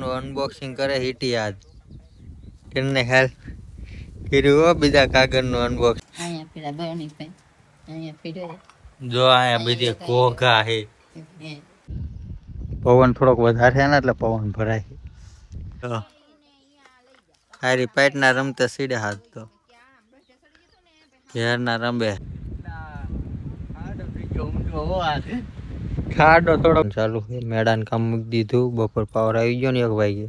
કાગળનું unboxing કરે હીટી આજ કેને ખ્યાલ કર્યું બીજા કાગળનું અનબોક્સિંગ અહીંયા પેલા બની ભાઈ અહીંયા પીડો જો અહીંયા બીજી ઘોઘા હે પવન થોડોક વધારે છે ને એટલે પવન ભરાય હારી પાઇટ ના રમતા સીડે હાથ તો ઘેર ના રંબે ખાડો થોડો ચાલુ મેદાન કામ મૂકી દીધું બપોર પાવર આવી ગયો ને 1 વાગે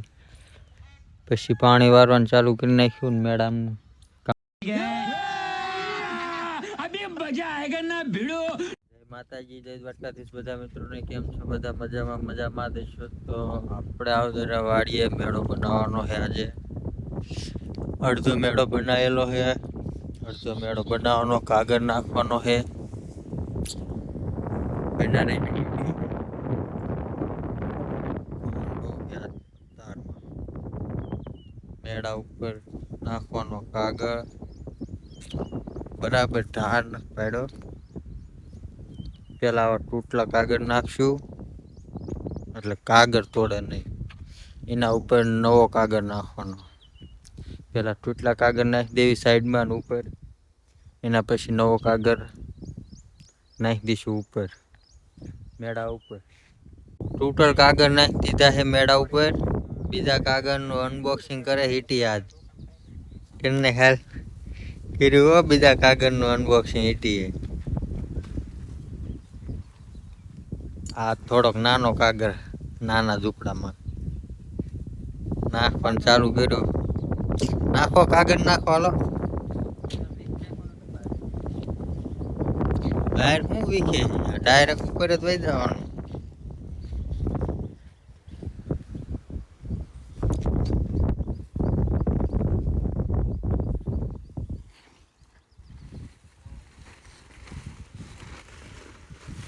પછી પાણી વારવાનું ચાલુ કરી નાખ્યું ને મેદાન માતાજી જય દ્વારકાધીશ બધા મિત્રોને કેમ છો બધા મજામાં દેશો તો આપણે આવતા વાડીએ મેળો બનાવવાનો છે આજે અડધો મેળો બનાવેલો છે અડધો મેળો બનાવવાનો કાગળ નાખવાનો છે મેળા ઉપર નાખવાનો કાગળ બરાબર ઢાળ પાડ્યો પેલા તૂટલા કાગળ નાખશું એટલે કાગળ તોડે નહીં એના ઉપર નવો કાગળ નાખવાનો પેલા તૂટલા કાગળ નાખી દેવી સાઈડમાં ઉપર એના પછી નવો કાગળ નાખી દઈશું ઉપર મેળા ઉપર તૂટલ કાગળ નાખી દીધા છે મેળા ઉપર બીજા કાગળનું અનબોક્સિંગ કરે હીટી આજ કેને ખ્યાલ કર્યું બીજા કાગળનું અનબોક્સિંગ હીટી આ થોડોક નાનો કાગળ નાના ઝૂંપડામાં નાખવાનું ચાલુ કર્યું નાખો કાગળ નાખો હાલો બહાર શું વીખે ડાયરેક્ટ ઉપર જ વહી જવાનું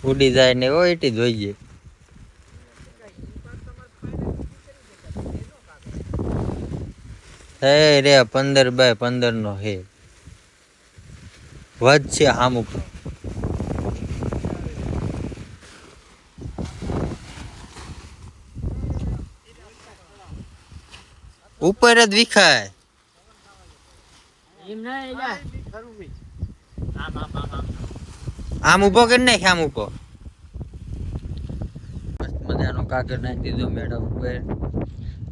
ઉડી જાય ને ઓ એટી જોઈએ હે રે 15x15 નો હે વધ છે આમુક ઉપર જ વિખાય આમ ઉભો કરી નાખ આમ ઉભો મસ્ત મજાનો કાગળ નાખી દીધો મેડમ ઉપર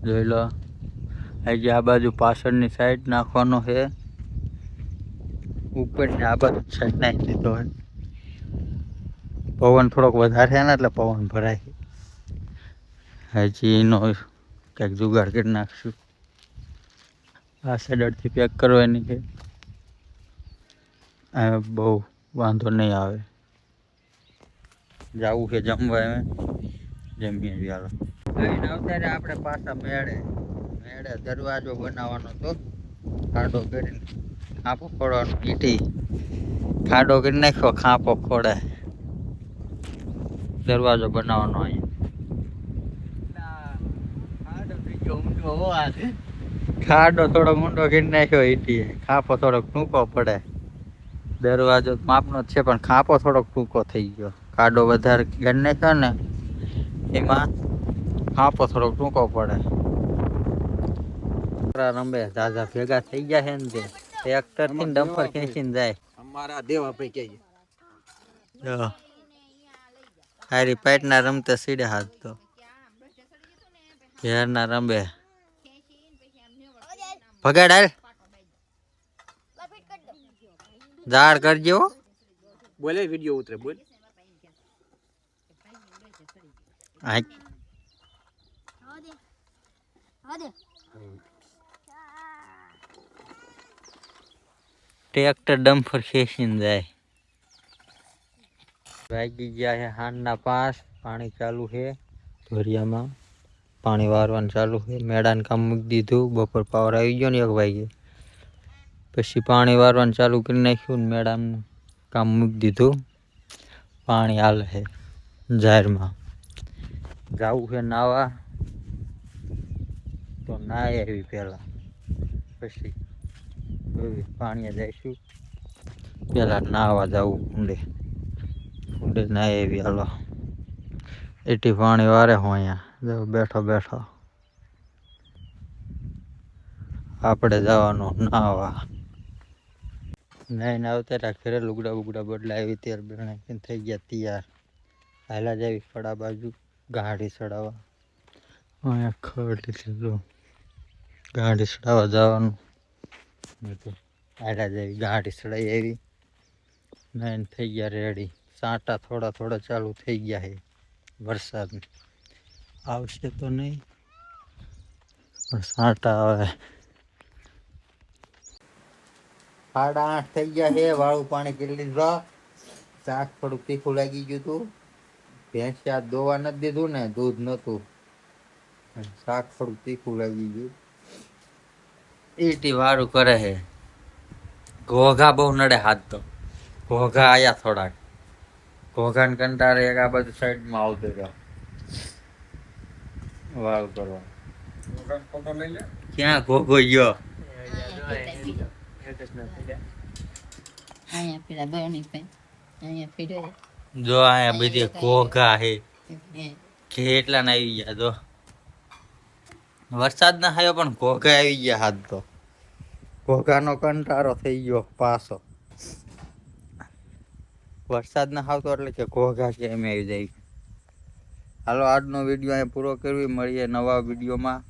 જોઈ લો હજી આ બાજુ પાછળની સાઈડ નાખવાનો છે ઉપર ને આ બાજુ સાઈડ નાખી દીધો છે પવન થોડોક વધારે છે ને એટલે પવન ભરાય હજી એનો કંઈક જુગાડ કરી નાખશું આ સાઈડ અડધી પેક કરવાની છે બહુ વાંધો નહીં આવે જવું છે જમવા એમ જમીએ ચાલો અત્યારે આપણે પાછા મેળે દરવાજો બનાવવાનો તો ખાડો કરીને ખાંપો ખોડવાનો ઈટી ખાડો કરી નાખ્યો ખાંપો ખોડે દરવાજો બનાવવાનો અહીંયા ખાડો થોડો ઊંડો કરી નાખ્યો ઈટી ખાંપો થોડોક ટૂંકો પડે દરવાજો માપનો જ છે પણ ખાંપો થોડોક ટૂંકો થઈ ગયો ખાડો વધારે કરી નાખ્યો ને એમાં ખાંપો થોડોક ટૂંકો પડે રંબે દાદા ભેગા થઈ ગયા છે ને તે ટ્રેક્ટર થી ડમ્પર ખેંચીને જાય અમારા દેવા ભાઈ કે હારી પાઇટ ના રમતા સીડે હાથ તો ઘેર ના રંબે ભગાડ હાલ ઝાડ કરજો બોલે વિડિયો ઉતરે બોલ ટ્રેક્ટર ડમ્પર ખેંચીને જાય વાગી ગયા છે હાંજના 5 પાણી ચાલુ છે ધોરિયામાં પાણી વારવાનું ચાલુ છે મેદાન કામ મૂકી દીધું બપોર પાવર આવી ગયો ને 1 વાગે પછી પાણી વારવાનું ચાલુ કરી નાખ્યું ને મેદાન કામ મૂકી દીધું પાણી હાલે છે જાહેરમાં જવું છે નાવા તો નાય આવી પહેલાં પછી પાણીએ જઈશું પહેલાં નાવા જવું ઊંડે નાય આવી હાલો એટી પાણી વારે હું અહીંયા બેઠો આપણે જવાનું નાવા. નાઈને આવતા રહ્યા ઘરે લુગડા બુગડા બદલાવી ત્યાર બનાવીને થઈ ગયા તૈયાર. હાલા જાવી ફળા બાજુ ગાડી ચડાવવા. અહીંયા ખડ લીધી જો ગાડી ચડાવવા જવાનું. હાલા જાવી ગાડી ચડાવી આવી. નાઈને થઈ ગયા રેડી. સાંટા થોડા થોડા ચાલુ થઈ ગયા છે. વરસાદ આવશે તો નહીં પણ સાંટા આવે. 8:30 થઈ ગયા છે. વાળું પાણી કરી લીધું. શાક થોડુંક તીખું લાગી ગયું હતું. ભેંસિયા દોવા નથી દીધું ને દૂધ નતું. શાક થોડુંક તીખું લાગી ગયું. ઈટી વાળું કરે છે. ઘોઘા બહુ નડે હાથ તો. ઘોઘા આયા થોડાક. ઘોઘાને કંટાળે એક આ બાજુ સાઈડમાં આવતો રહ્યો વાળું કરવા. ક્યાં ઘોઘો ગયો? અહીંયા પેલા બની પે અહીંયા પીડ્યો જો અહીંયા બધી ઘોઘા છે. હે કેટલા ના આવી ગયા જો. વરસાદ ના આવ્યો પણ ઘોઘા આવી ગયા હાથ તો. ઘોઘાનો કંટાળો થઈ ગયો પાછો. વરસાદ ના આવતો એટલે કે ઘોઘા કેમ આવી જાય. હાલો આજનો વિડીયો અહીંયા પૂરો કરવી. મળીએ નવા વિડીયોમાં.